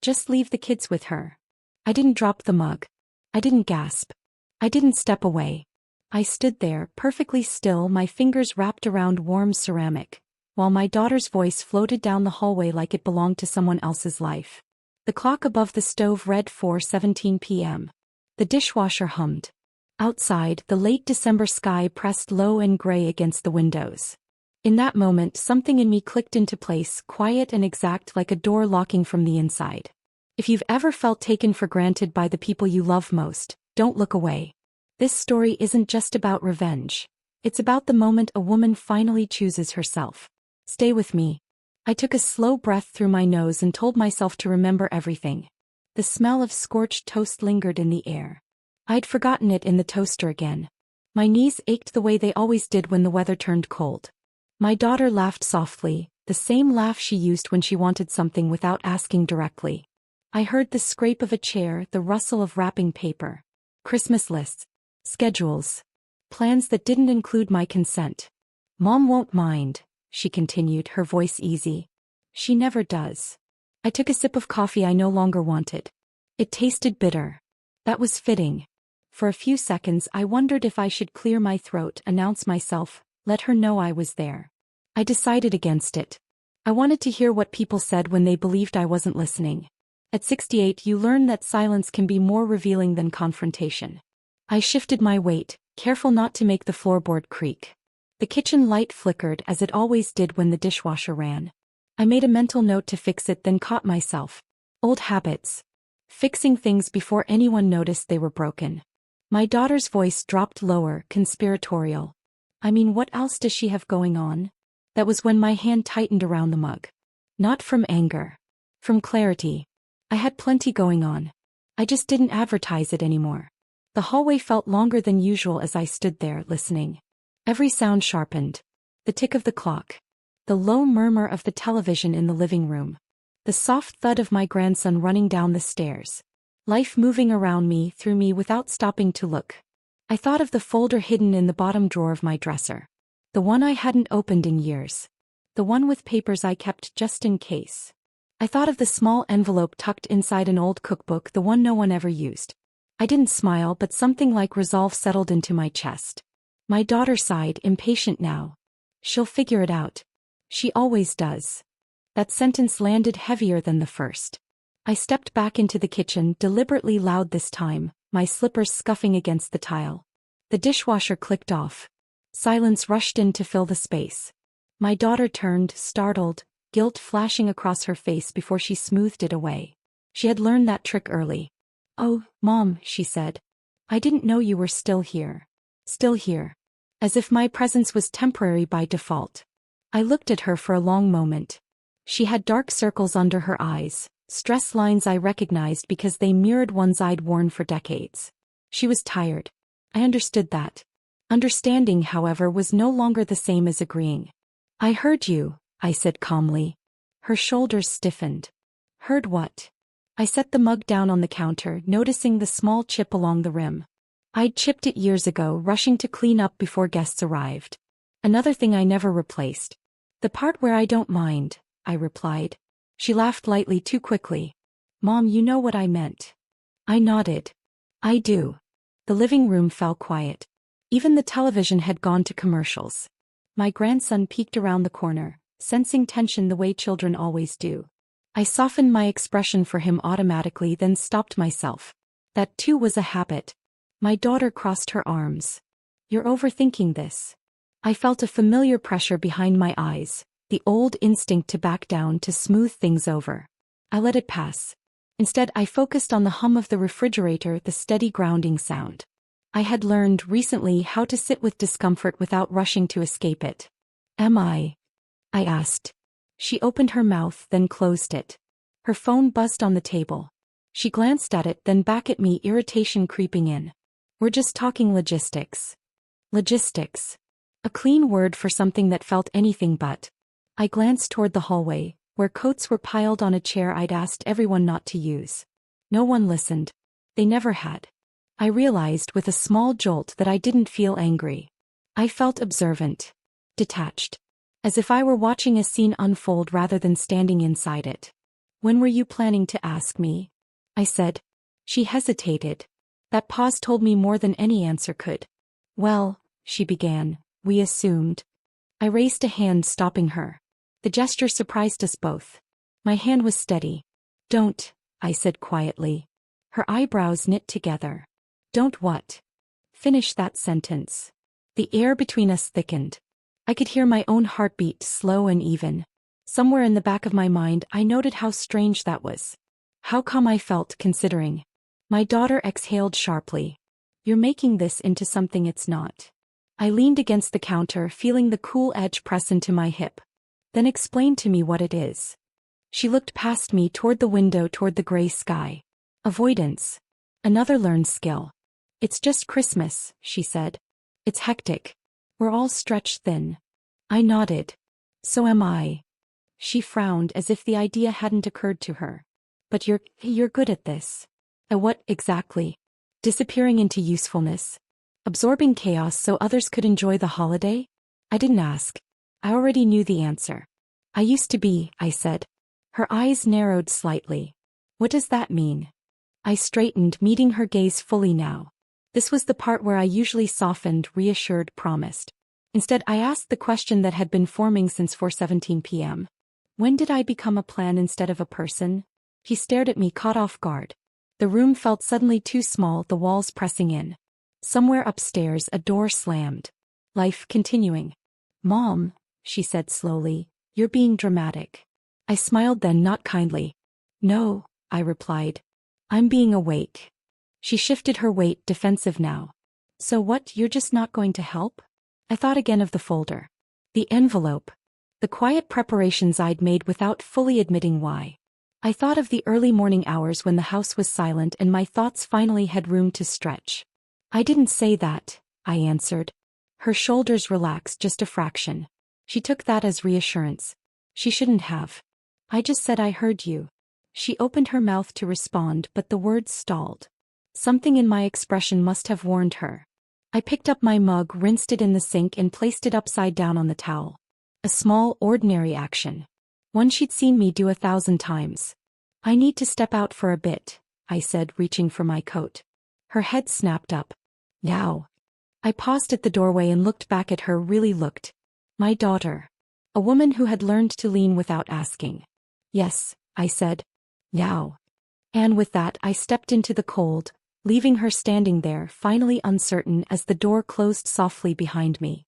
Just leave the kids with her. I didn't drop the mug. I didn't gasp. I didn't step away. I stood there, perfectly still, my fingers wrapped around warm ceramic, while my daughter's voice floated down the hallway like it belonged to someone else's life. The clock above the stove read 4:17 p.m. The dishwasher hummed. Outside, the late December sky pressed low and gray against the windows. In that moment, something in me clicked into place, quiet and exact, like a door locking from the inside. If you've ever felt taken for granted by the people you love most, don't look away. This story isn't just about revenge. It's about the moment a woman finally chooses herself. Stay with me. I took a slow breath through my nose and told myself to remember everything. The smell of scorched toast lingered in the air. I'd forgotten it in the toaster again. My knees ached the way they always did when the weather turned cold. My daughter laughed softly, the same laugh she used when she wanted something without asking directly. I heard the scrape of a chair, the rustle of wrapping paper. Christmas lists. Schedules. Plans that didn't include my consent. Mom won't mind, she continued, her voice easy. She never does. I took a sip of coffee I no longer wanted. It tasted bitter. That was fitting. For a few seconds I wondered if I should clear my throat, announce myself, let her know I was there. I decided against it. I wanted to hear what people said when they believed I wasn't listening. At 68 you learn that silence can be more revealing than confrontation. I shifted my weight, careful not to make the floorboard creak. The kitchen light flickered as it always did when the dishwasher ran. I made a mental note to fix it, then caught myself. Old habits. Fixing things before anyone noticed they were broken. My daughter's voice dropped lower, conspiratorial. I mean, what else does she have going on? That was when my hand tightened around the mug. Not from anger. From clarity. I had plenty going on. I just didn't advertise it anymore. The hallway felt longer than usual as I stood there, listening. Every sound sharpened. The tick of the clock. The low murmur of the television in the living room. The soft thud of my grandson running down the stairs. Life moving around me, through me, without stopping to look. I thought of the folder hidden in the bottom drawer of my dresser. The one I hadn't opened in years. The one with papers I kept just in case. I thought of the small envelope tucked inside an old cookbook, the one no one ever used. I didn't smile, but something like resolve settled into my chest. My daughter sighed, impatient now. She'll figure it out. She always does. That sentence landed heavier than the first. I stepped back into the kitchen, deliberately loud this time, my slippers scuffing against the tile. The dishwasher clicked off. Silence rushed in to fill the space. My daughter turned, startled, guilt flashing across her face before she smoothed it away. She had learned that trick early. "Oh, Mom," she said. "I didn't know you were still here." Still here. As if my presence was temporary by default. I looked at her for a long moment. She had dark circles under her eyes, stress lines I recognized because they mirrored ones I'd worn for decades. She was tired. I understood that. Understanding, however, was no longer the same as agreeing. "I heard you," I said calmly. Her shoulders stiffened. "Heard what?" I set the mug down on the counter, noticing the small chip along the rim. I'd chipped it years ago, rushing to clean up before guests arrived. Another thing I never replaced. "The part where I don't mind," I replied. She laughed lightly, too quickly. "Mom, you know what I meant." I nodded. "I do." The living room fell quiet. Even the television had gone to commercials. My grandson peeked around the corner, sensing tension the way children always do. I softened my expression for him automatically, then stopped myself. That too was a habit. My daughter crossed her arms. "You're overthinking this." I felt a familiar pressure behind my eyes, the old instinct to back down, to smooth things over. I let it pass. Instead, I focused on the hum of the refrigerator, the steady grounding sound. I had learned recently how to sit with discomfort without rushing to escape it. "Am I?" I asked. She opened her mouth, then closed it. Her phone buzzed on the table. She glanced at it, then back at me, irritation creeping in. "We're just talking logistics." Logistics. A clean word for something that felt anything but. I glanced toward the hallway, where coats were piled on a chair I'd asked everyone not to use. No one listened. They never had. I realized with a small jolt that I didn't feel angry. I felt observant. Detached. As if I were watching a scene unfold rather than standing inside it. When were you planning to ask me? I said. She hesitated. That pause told me more than any answer could. Well, she began, we assumed. I raised a hand, stopping her. The gesture surprised us both. My hand was steady. Don't, I said quietly. Her eyebrows knit together. Don't what? Finish that sentence. The air between us thickened. I could hear my own heartbeat, slow and even. Somewhere in the back of my mind I noted how strange that was. How calm I felt, considering. My daughter exhaled sharply. You're making this into something it's not. I leaned against the counter, feeling the cool edge press into my hip. Then explain to me what it is. She looked past me toward the window, toward the gray sky. Avoidance. Another learned skill. It's just Christmas, she said. It's hectic. We're all stretched thin. I nodded. So am I. She frowned as if the idea hadn't occurred to her. But you're good at this. At what exactly? Disappearing into usefulness. Absorbing chaos so others could enjoy the holiday? I didn't ask. I already knew the answer. I used to be, I said. Her eyes narrowed slightly. What does that mean? I straightened, meeting her gaze fully now. This was the part where I usually softened, reassured, promised. Instead, I asked the question that had been forming since 4:17 p.m. When did I become a plan instead of a person? He stared at me, caught off guard. The room felt suddenly too small, the walls pressing in. Somewhere upstairs, a door slammed. Life continuing. Mom, she said slowly, you're being dramatic. I smiled then, not kindly. No, I replied. I'm being awake. She shifted her weight, defensive now. So what, you're just not going to help? I thought again of the folder. The envelope. The quiet preparations I'd made without fully admitting why. I thought of the early morning hours when the house was silent and my thoughts finally had room to stretch. I didn't say that, I answered. Her shoulders relaxed just a fraction. She took that as reassurance. She shouldn't have. I just said I heard you. She opened her mouth to respond, but the words stalled. Something in my expression must have warned her. I picked up my mug, rinsed it in the sink, and placed it upside down on the towel. A small, ordinary action. One she'd seen me do 1,000 times. I need to step out for a bit, I said, reaching for my coat. Her head snapped up. Now. I paused at the doorway and looked back at her, really looked. My daughter. A woman who had learned to lean without asking. Yes, I said. Now. And with that I stepped into the cold, leaving her standing there, finally uncertain as the door closed softly behind me.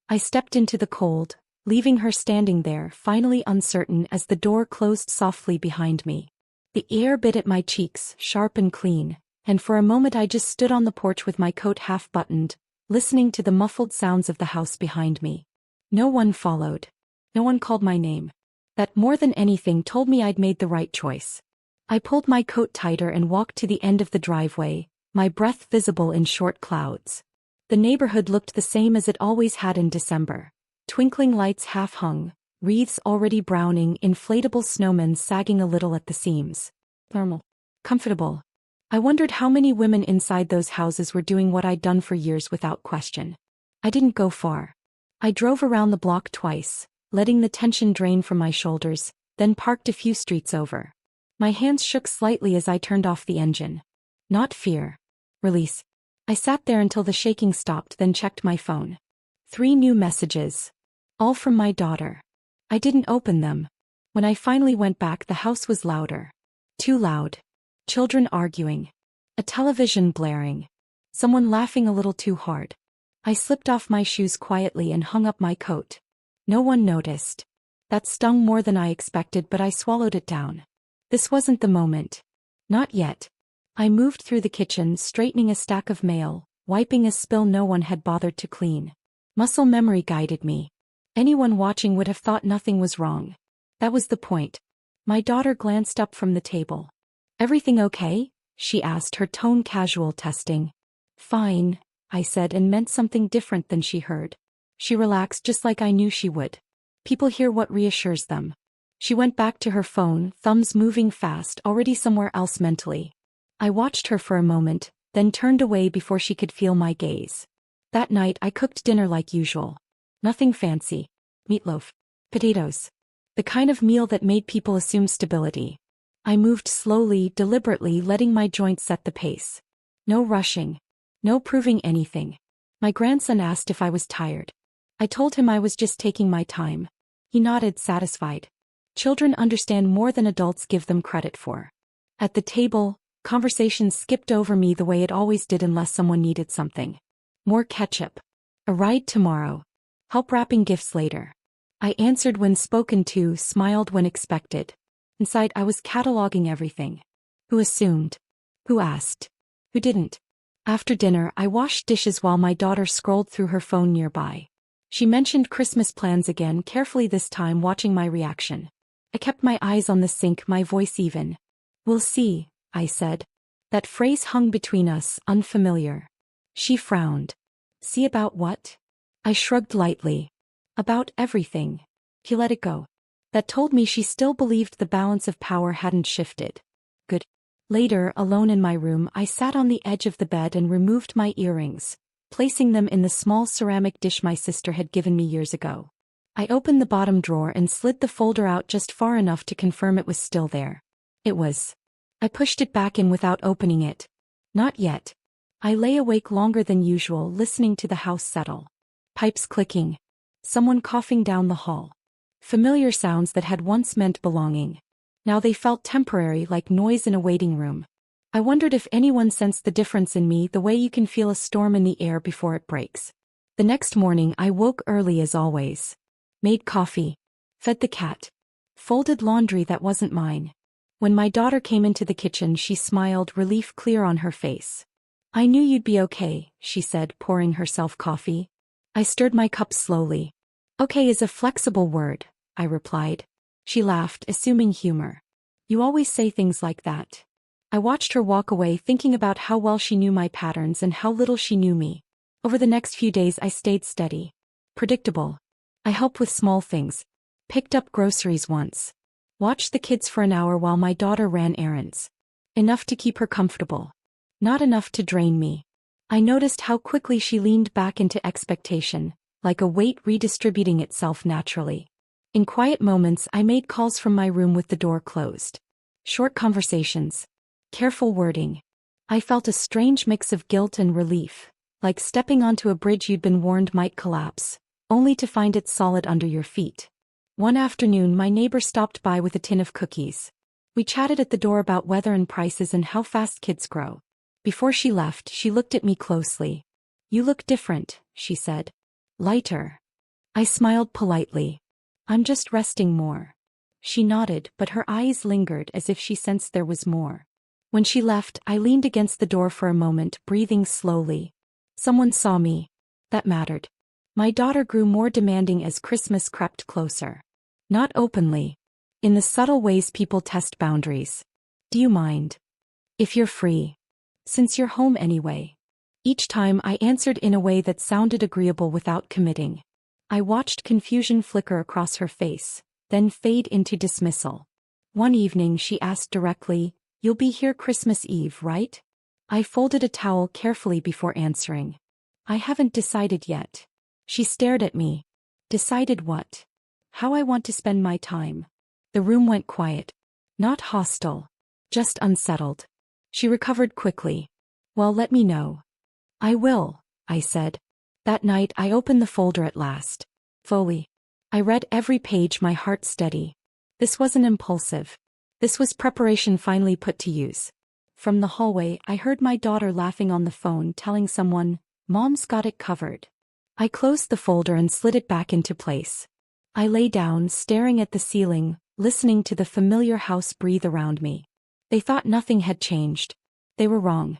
I stepped into the cold, leaving her standing there, finally uncertain as the door closed softly behind me. The air bit at my cheeks, sharp and clean, and for a moment I just stood on the porch with my coat half buttoned, listening to the muffled sounds of the house behind me. No one followed. No one called my name. That, more than anything, told me I'd made the right choice. I pulled my coat tighter and walked to the end of the driveway, my breath visible in short clouds. The neighborhood looked the same as it always had in December. Twinkling lights half hung, wreaths already browning, inflatable snowmen sagging a little at the seams. Normal. Comfortable. I wondered how many women inside those houses were doing what I'd done for years without question. I didn't go far. I drove around the block twice, letting the tension drain from my shoulders, then parked a few streets over. My hands shook slightly as I turned off the engine. Not fear. Release. I sat there until the shaking stopped, then checked my phone. 3 new messages. All from my daughter. I didn't open them. When I finally went back, the house was louder. Too loud. Children arguing. A television blaring. Someone laughing a little too hard. I slipped off my shoes quietly and hung up my coat. No one noticed. That stung more than I expected, but I swallowed it down. This wasn't the moment. Not yet. I moved through the kitchen, straightening a stack of mail, wiping a spill no one had bothered to clean. Muscle memory guided me. Anyone watching would have thought nothing was wrong. That was the point. My daughter glanced up from the table. Everything okay? She asked, her tone casual, testing. Fine, I said, and meant something different than she heard. She relaxed just like I knew she would. People hear what reassures them. She went back to her phone, thumbs moving fast, already somewhere else mentally. I watched her for a moment, then turned away before she could feel my gaze. That night I cooked dinner like usual. Nothing fancy. Meatloaf. Potatoes. The kind of meal that made people assume stability. I moved slowly, deliberately, letting my joints set the pace. No rushing. No proving anything. My grandson asked if I was tired. I told him I was just taking my time. He nodded, satisfied. Children understand more than adults give them credit for. At the table, conversations skipped over me the way it always did unless someone needed something. More ketchup. A ride tomorrow. Help wrapping gifts later. I answered when spoken to, smiled when expected. Inside I was cataloging everything. Who assumed? Who asked? Who didn't? After dinner I washed dishes while my daughter scrolled through her phone nearby. She mentioned Christmas plans again, carefully this time watching my reaction. I kept my eyes on the sink, my voice even. We'll see, I said. That phrase hung between us, unfamiliar. She frowned. See about what? I shrugged lightly. About everything. He let it go. That told me she still believed the balance of power hadn't shifted. Good. Later, alone in my room, I sat on the edge of the bed and removed my earrings, placing them in the small ceramic dish my sister had given me years ago. I opened the bottom drawer and slid the folder out just far enough to confirm it was still there. It was. I pushed it back in without opening it. Not yet. I lay awake longer than usual, listening to the house settle. Pipes clicking. Someone coughing down the hall. Familiar sounds that had once meant belonging. Now they felt temporary, like noise in a waiting room. I wondered if anyone sensed the difference in me, the way you can feel a storm in the air before it breaks. The next morning I woke early as always. Made coffee. Fed the cat. Folded laundry that wasn't mine. When my daughter came into the kitchen she smiled, relief clear on her face. I knew you'd be okay, she said, pouring herself coffee. I stirred my cup slowly. Okay is a flexible word, I replied. She laughed, assuming humor. You always say things like that. I watched her walk away, thinking about how well she knew my patterns and how little she knew me. Over the next few days I stayed steady. Predictable. I helped with small things. Picked up groceries once. Watched the kids for an hour while my daughter ran errands. Enough to keep her comfortable. Not enough to drain me. I noticed how quickly she leaned back into expectation, like a weight redistributing itself naturally. In quiet moments I made calls from my room with the door closed. Short conversations. Careful wording. I felt a strange mix of guilt and relief, like stepping onto a bridge you'd been warned might collapse, only to find it solid under your feet. One afternoon my neighbor stopped by with a tin of cookies. We chatted at the door about weather and prices and how fast kids grow. Before she left, she looked at me closely. You look different, she said. Lighter. I smiled politely. I'm just resting more. She nodded, but her eyes lingered as if she sensed there was more. When she left, I leaned against the door for a moment, breathing slowly. Someone saw me. That mattered. My daughter grew more demanding as Christmas crept closer. Not openly. In the subtle ways people test boundaries. Do you mind? If you're free. Since you're home anyway. Each time I answered in a way that sounded agreeable without committing. I watched confusion flicker across her face, then fade into dismissal. One evening she asked directly, "You'll be here Christmas Eve, right?" I folded a towel carefully before answering. I haven't decided yet. She stared at me. Decided what? How I want to spend my time. The room went quiet. Not hostile. Just unsettled. She recovered quickly. Well, let me know. I will, I said. That night I opened the folder at last. Fully. I read every page, my heart steady. This wasn't impulsive. This was preparation finally put to use. From the hallway I heard my daughter laughing on the phone, telling someone, "Mom's got it covered." I closed the folder and slid it back into place. I lay down, staring at the ceiling, listening to the familiar house breathe around me. They thought nothing had changed. They were wrong.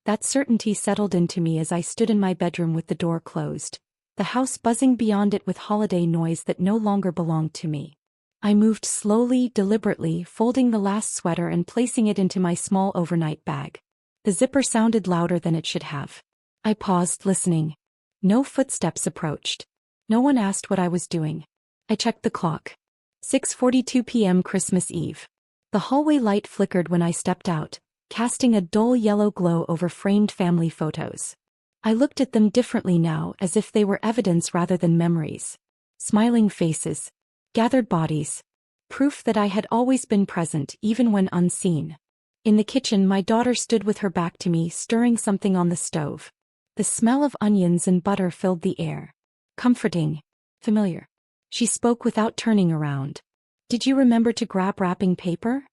That certainty settled into me as I stood in my bedroom with the door closed, the house buzzing beyond it with holiday noise that no longer belonged to me. I moved slowly, deliberately, folding the last sweater and placing it into my small overnight bag. The zipper sounded louder than it should have. I paused, listening. No footsteps approached. No one asked what I was doing. I checked the clock. 6:42 p.m. Christmas Eve. The hallway light flickered when I stepped out, casting a dull yellow glow over framed family photos. I looked at them differently now, as if they were evidence rather than memories. Smiling faces. Gathered bodies. Proof that I had always been present even when unseen. In the kitchen, my daughter stood with her back to me, stirring something on the stove. The smell of onions and butter filled the air. Comforting. Familiar. She spoke without turning around. Did you remember to grab wrapping paper?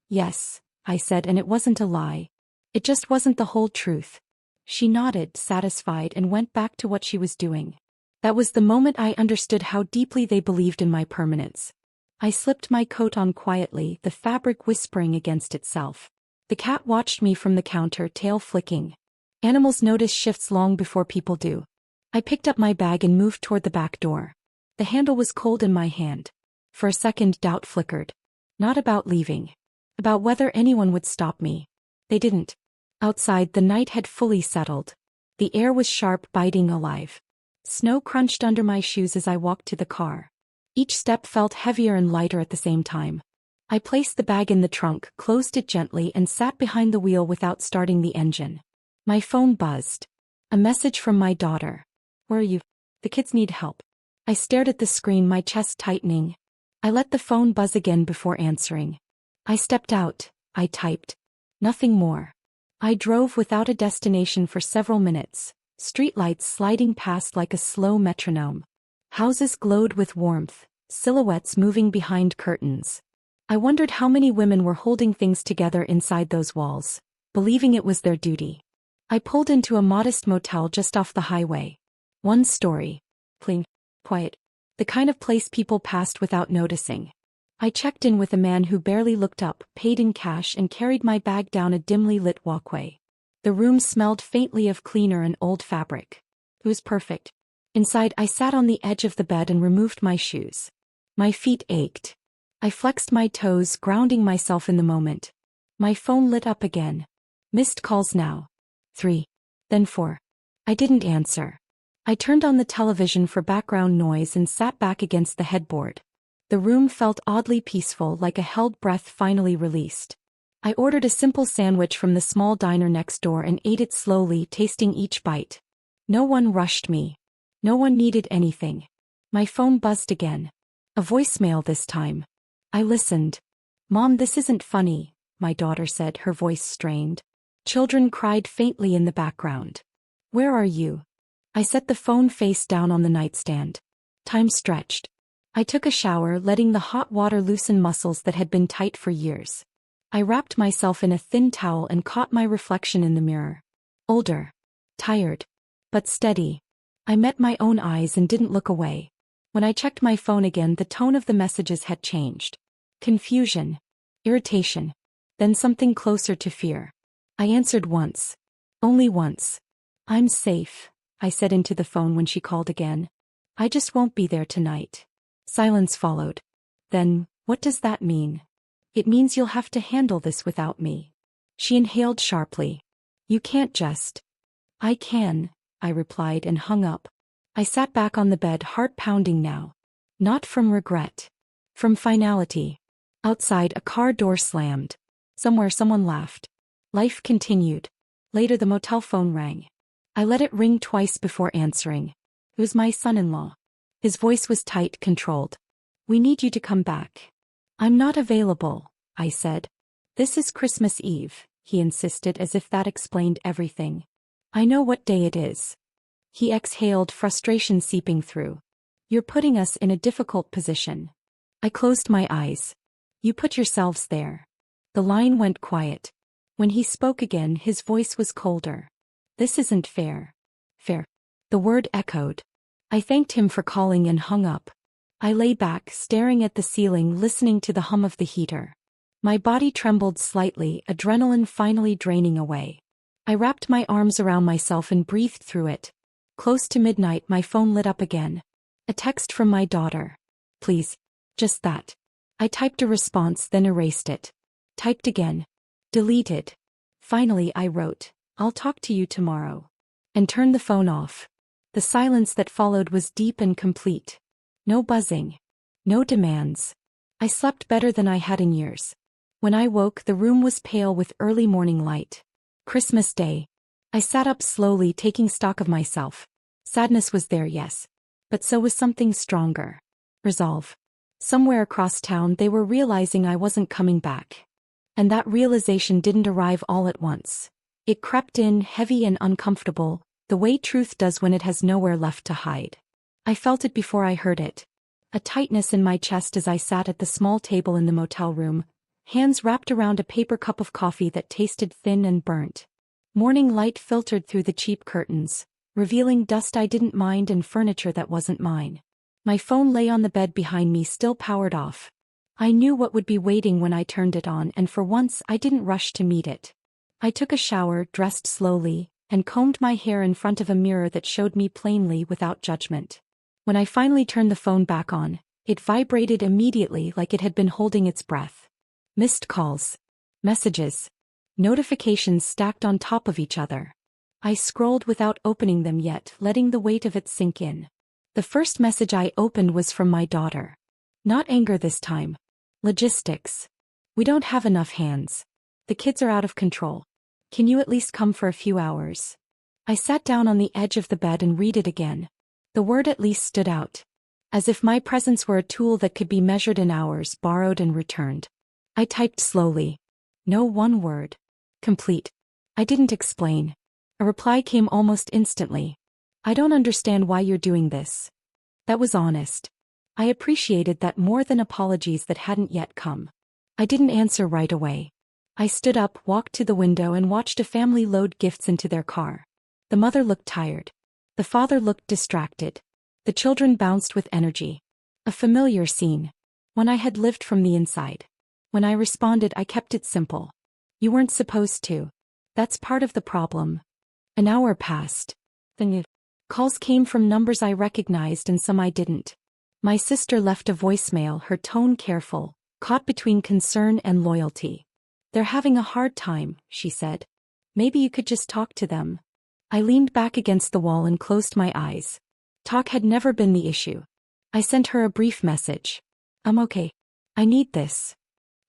Yes, I said, and it wasn't a lie. It just wasn't the whole truth. She nodded, satisfied, and went back to what she was doing. That was the moment I understood how deeply they believed in my permanence. I slipped my coat on quietly, the fabric whispering against itself. The cat watched me from the counter, tail flicking. Animals notice shifts long before people do. I picked up my bag and moved toward the back door. The handle was cold in my hand. For a second, doubt flickered. Not about leaving. About whether anyone would stop me. They didn't. Outside, the night had fully settled. The air was sharp, biting, alive. Snow crunched under my shoes as I walked to the car. Each step felt heavier and lighter at the same time. I placed the bag in the trunk, closed it gently, and sat behind the wheel without starting the engine. My phone buzzed. A message from my daughter. Where are you? The kids need help. I stared at the screen, my chest tightening. I let the phone buzz again before answering. I stepped out, I typed. Nothing more. I drove without a destination for several minutes, streetlights sliding past like a slow metronome. Houses glowed with warmth, silhouettes moving behind curtains. I wondered how many women were holding things together inside those walls, believing it was their duty. I pulled into a modest motel just off the highway. One story. Clean. Quiet. The kind of place people passed without noticing. I checked in with a man who barely looked up, paid in cash, and carried my bag down a dimly lit walkway. The room smelled faintly of cleaner and old fabric. It was perfect. Inside, I sat on the edge of the bed and removed my shoes. My feet ached. I flexed my toes, grounding myself in the moment. My phone lit up again. Missed calls now. 3. Then 4. I didn't answer. I turned on the television for background noise and sat back against the headboard. The room felt oddly peaceful, like a held breath finally released. I ordered a simple sandwich from the small diner next door and ate it slowly, tasting each bite. No one rushed me. No one needed anything. My phone buzzed again. A voicemail this time. I listened. Mom, this isn't funny, my daughter said, her voice strained. Children cried faintly in the background. Where are you? I set the phone face down on the nightstand. Time stretched. I took a shower, letting the hot water loosen muscles that had been tight for years. I wrapped myself in a thin towel and caught my reflection in the mirror. Older. Tired. But steady. I met my own eyes and didn't look away. When I checked my phone again, the tone of the messages had changed. Confusion. Irritation. Then something closer to fear. I answered once. Only once. I'm safe, I said into the phone when she called again. I just won't be there tonight. Silence followed. Then, what does that mean? It means you'll have to handle this without me. She inhaled sharply. You can't just. I can, I replied and hung up. I sat back on the bed, heart pounding now. Not from regret. From finality. Outside, a car door slammed. Somewhere someone laughed. Life continued. Later the motel phone rang. I let it ring twice before answering. It was my son-in-law. His voice was tight, controlled. We need you to come back. I'm not available, I said. This is Christmas Eve, he insisted, as if that explained everything. I know what day it is. He exhaled, frustration seeping through. You're putting us in a difficult position. I closed my eyes. You put yourselves there. The line went quiet. When he spoke again, his voice was colder. This isn't fair. Fair. The word echoed. I thanked him for calling and hung up. I lay back, staring at the ceiling, listening to the hum of the heater. My body trembled slightly, adrenaline finally draining away. I wrapped my arms around myself and breathed through it. Close to midnight, my phone lit up again. A text from my daughter. Please. Just that. I typed a response, then erased it. Typed again. Deleted. Finally, I wrote, I'll talk to you tomorrow. And turned the phone off. The silence that followed was deep and complete. No buzzing. No demands. I slept better than I had in years. When I woke, the room was pale with early morning light. Christmas Day. I sat up slowly, taking stock of myself. Sadness was there, yes. But so was something stronger. Resolve. Somewhere across town they were realizing I wasn't coming back. And that realization didn't arrive all at once. It crept in, heavy and uncomfortable, the way truth does when it has nowhere left to hide. I felt it before I heard it. A tightness in my chest as I sat at the small table in the motel room, hands wrapped around a paper cup of coffee that tasted thin and burnt. Morning light filtered through the cheap curtains, revealing dust I didn't mind and furniture that wasn't mine. My phone lay on the bed behind me, still powered off. I knew what would be waiting when I turned it on, and for once I didn't rush to meet it. I took a shower, dressed slowly, and combed my hair in front of a mirror that showed me plainly without judgment. When I finally turned the phone back on, it vibrated immediately like it had been holding its breath. Missed calls. Messages. Notifications stacked on top of each other. I scrolled without opening them yet, letting the weight of it sink in. The first message I opened was from my daughter. Not anger this time. Logistics. We don't have enough hands. The kids are out of control. Can you at least come for a few hours? I sat down on the edge of the bed and read it again. The word at least stood out. As if my presence were a tool that could be measured in hours, borrowed and returned. I typed slowly. No, one word. Complete. I didn't explain. A reply came almost instantly. I don't understand why you're doing this. That was honest. I appreciated that more than apologies that hadn't yet come. I didn't answer right away. I stood up, walked to the window and watched a family load gifts into their car. The mother looked tired. The father looked distracted. The children bounced with energy. A familiar scene. One I had lived from the inside. When I responded, I kept it simple. You weren't supposed to. That's part of the problem. An hour passed. Then calls came from numbers I recognized and some I didn't. My sister left a voicemail, her tone careful, caught between concern and loyalty. They're having a hard time, she said. Maybe you could just talk to them. I leaned back against the wall and closed my eyes. Talk had never been the issue. I sent her a brief message. I'm okay. I need this.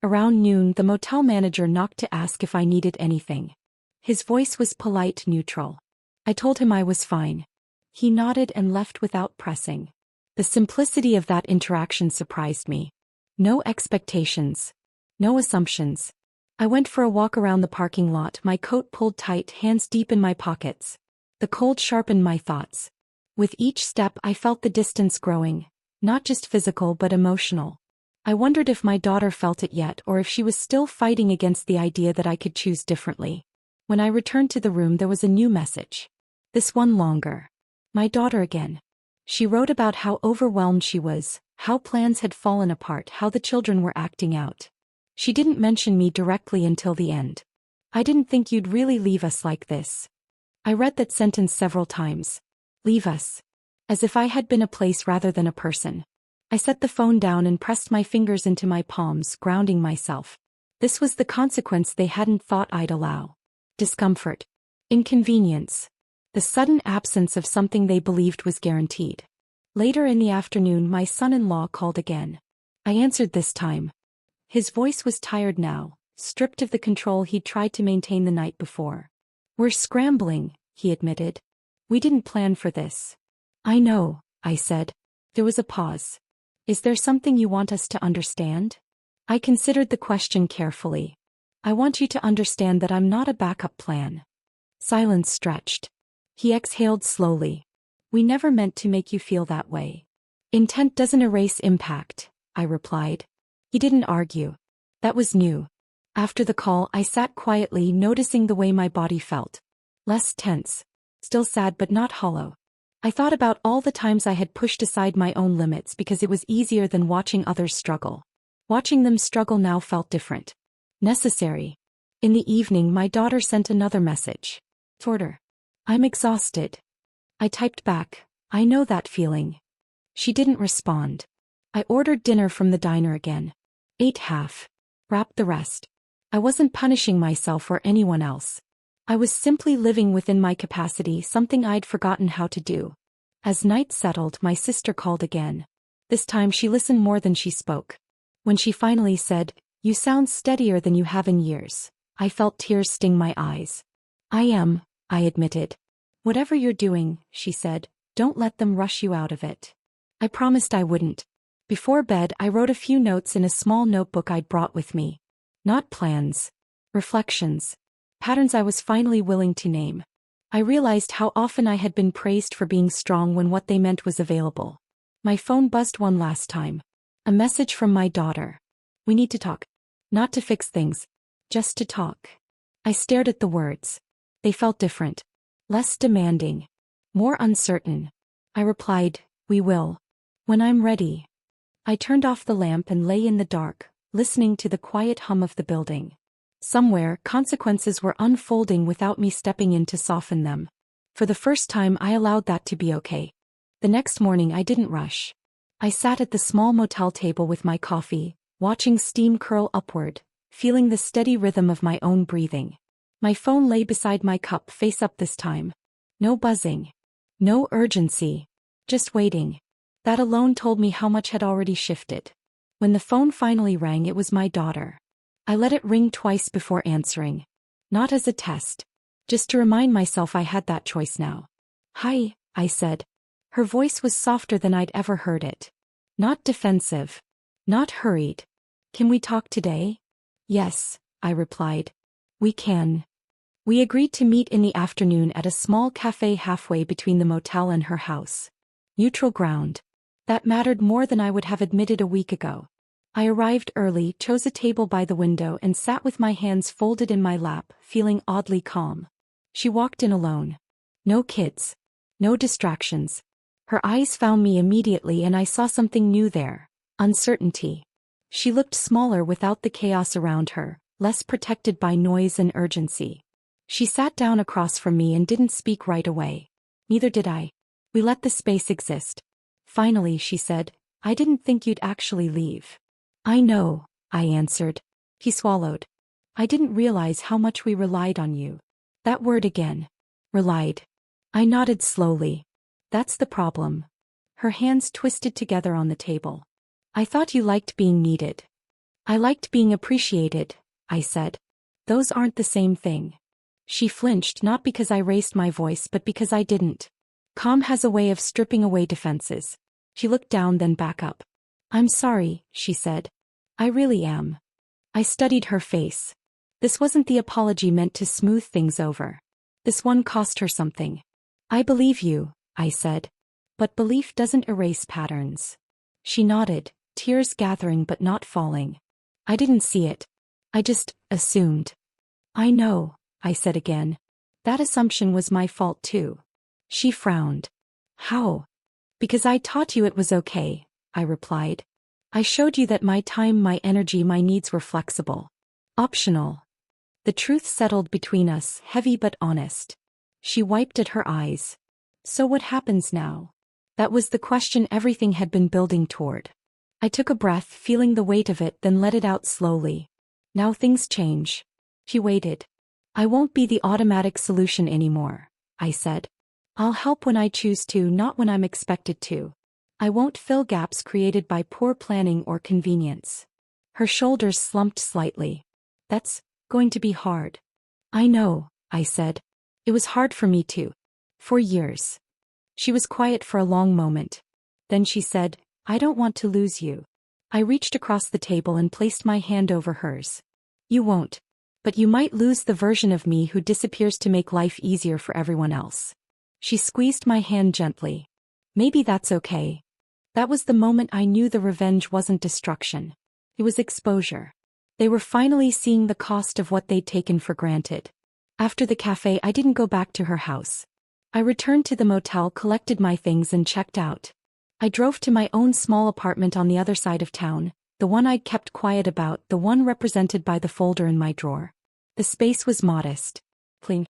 Around noon, the motel manager knocked to ask if I needed anything. His voice was polite, neutral. I told him I was fine. He nodded and left without pressing. The simplicity of that interaction surprised me. No expectations. No assumptions. I went for a walk around the parking lot, my coat pulled tight, hands deep in my pockets. The cold sharpened my thoughts. With each step I felt the distance growing, not just physical but emotional. I wondered if my daughter felt it yet or if she was still fighting against the idea that I could choose differently. When I returned to the room there was a new message. This one longer. My daughter again. She wrote about how overwhelmed she was, how plans had fallen apart, how the children were acting out. She didn't mention me directly until the end. I didn't think you'd really leave us like this. I read that sentence several times. Leave us. As if I had been a place rather than a person. I set the phone down and pressed my fingers into my palms, grounding myself. This was the consequence they hadn't thought I'd allow. Discomfort. Inconvenience. The sudden absence of something they believed was guaranteed. Later in the afternoon my son-in-law called again. I answered this time. His voice was tired now, stripped of the control he'd tried to maintain the night before. We're scrambling, he admitted. We didn't plan for this. I know, I said. There was a pause. Is there something you want us to understand? I considered the question carefully. I want you to understand that I'm not a backup plan. Silence stretched. He exhaled slowly. We never meant to make you feel that way. Intent doesn't erase impact, I replied. He didn't argue. That was new. After the call, I sat quietly, noticing the way my body felt. Less tense. Still sad but not hollow. I thought about all the times I had pushed aside my own limits because it was easier than watching others struggle. Watching them struggle now felt different. Necessary. In the evening, my daughter sent another message. Order. I'm exhausted. I typed back, I know that feeling. She didn't respond. I ordered dinner from the diner again. Ate half. Wrapped the rest. I wasn't punishing myself or anyone else. I was simply living within my capacity, something I'd forgotten how to do. As night settled, my sister called again. This time she listened more than she spoke. When she finally said, "You sound steadier than you have in years," I felt tears sting my eyes. I am, I admitted. Whatever you're doing, she said, don't let them rush you out of it. I promised I wouldn't. Before bed, I wrote a few notes in a small notebook I'd brought with me. Not plans. Reflections. Patterns I was finally willing to name. I realized how often I had been praised for being strong when what they meant was available. My phone buzzed one last time. A message from my daughter. We need to talk. Not to fix things. Just to talk. I stared at the words. They felt different. Less demanding. More uncertain. I replied, "We will. When I'm ready." I turned off the lamp and lay in the dark, listening to the quiet hum of the building. Somewhere, consequences were unfolding without me stepping in to soften them. For the first time, I allowed that to be okay. The next morning, I didn't rush. I sat at the small motel table with my coffee, watching steam curl upward, feeling the steady rhythm of my own breathing. My phone lay beside my cup, face up this time. No buzzing. No urgency. Just waiting. That alone told me how much had already shifted. When the phone finally rang, it was my daughter. I let it ring twice before answering. Not as a test. Just to remind myself I had that choice now. "Hi," I said. Her voice was softer than I'd ever heard it. Not defensive. Not hurried. "Can we talk today?" "Yes," I replied. "We can." We agreed to meet in the afternoon at a small cafe halfway between the motel and her house. Neutral ground. That mattered more than I would have admitted a week ago. I arrived early, chose a table by the window, and sat with my hands folded in my lap, feeling oddly calm. She walked in alone. No kids. No distractions. Her eyes found me immediately, and I saw something new there. Uncertainty. She looked smaller without the chaos around her, less protected by noise and urgency. She sat down across from me and didn't speak right away. Neither did I. We let the space exist. Finally, she said, "I didn't think you'd actually leave." "I know," I answered. He swallowed. "I didn't realize how much we relied on you." That word again. Relied. I nodded slowly. "That's the problem." Her hands twisted together on the table. "I thought you liked being needed." "I liked being appreciated," I said. "Those aren't the same thing." She flinched, not because I raised my voice but because I didn't. Calm has a way of stripping away defenses. She looked down, then back up. "I'm sorry," she said. "I really am." I studied her face. This wasn't the apology meant to smooth things over. This one cost her something. "I believe you," I said. "But belief doesn't erase patterns." She nodded, tears gathering but not falling. I didn't see it. I just assumed. "I know," I said again. "That assumption was my fault too." She frowned. "How?" "Because I taught you it was okay," I replied. "I showed you that my time, my energy, my needs were flexible. Optional." The truth settled between us, heavy but honest. She wiped at her eyes. "So what happens now?" That was the question everything had been building toward. I took a breath, feeling the weight of it, then let it out slowly. "Now things change." She waited. "I won't be the automatic solution anymore," I said. "I'll help when I choose to, not when I'm expected to. I won't fill gaps created by poor planning or convenience." Her shoulders slumped slightly. "That's going to be hard." "I know," I said. "It was hard for me too. For years." She was quiet for a long moment. Then she said, "I don't want to lose you." I reached across the table and placed my hand over hers. "You won't. But you might lose the version of me who disappears to make life easier for everyone else." She squeezed my hand gently. "Maybe that's okay." That was the moment I knew the revenge wasn't destruction. It was exposure. They were finally seeing the cost of what they'd taken for granted. After the cafe, I didn't go back to her house. I returned to the motel, collected my things, and checked out. I drove to my own small apartment on the other side of town, the one I'd kept quiet about, the one represented by the folder in my drawer. The space was modest. Clean.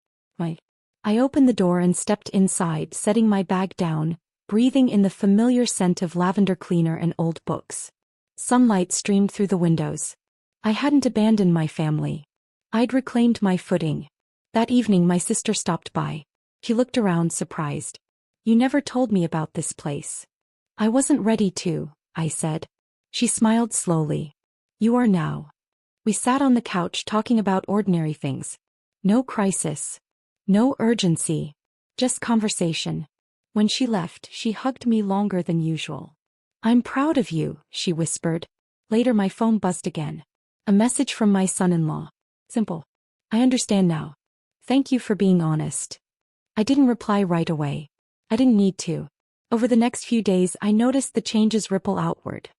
I opened the door and stepped inside, setting my bag down, breathing in the familiar scent of lavender cleaner and old books. Sunlight streamed through the windows. I hadn't abandoned my family. I'd reclaimed my footing. That evening my sister stopped by. She looked around, surprised. "You never told me about this place." "I wasn't ready to," I said. She smiled slowly. "You are now." We sat on the couch talking about ordinary things. No crisis. No urgency. Just conversation. When she left, she hugged me longer than usual. I'm proud of you, she whispered. Later my phone buzzed again. A message from my son-in-law. Simple. I understand now. Thank you for being honest. I didn't reply right away. I didn't need to. Over the next few days I noticed the changes ripple outward.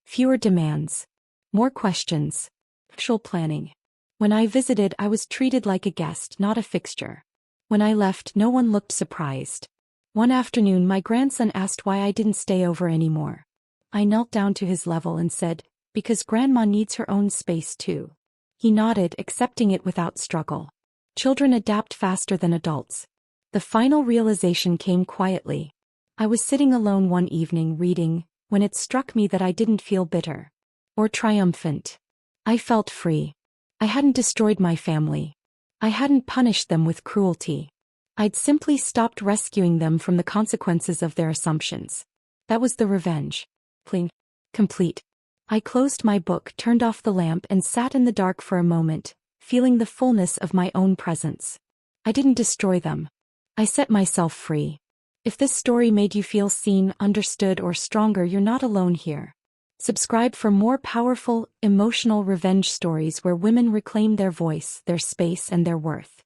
Fewer demands. More questions. Actual planning. When I visited, I was treated like a guest, not a fixture. When I left, no one looked surprised. One afternoon, my grandson asked why I didn't stay over anymore. I knelt down to his level and said, because Grandma needs her own space too. He nodded, accepting it without struggle. Children adapt faster than adults. The final realization came quietly. I was sitting alone one evening reading, when it struck me that I didn't feel bitter. Or triumphant. I felt free. I hadn't destroyed my family. I hadn't punished them with cruelty. I'd simply stopped rescuing them from the consequences of their assumptions. That was the revenge. Clean. Complete. I closed my book, turned off the lamp, and sat in the dark for a moment, feeling the fullness of my own presence. I didn't destroy them. I set myself free. If this story made you feel seen, understood, or stronger, you're not alone here. Subscribe for more powerful, emotional revenge stories where women reclaim their voice, their space, and their worth.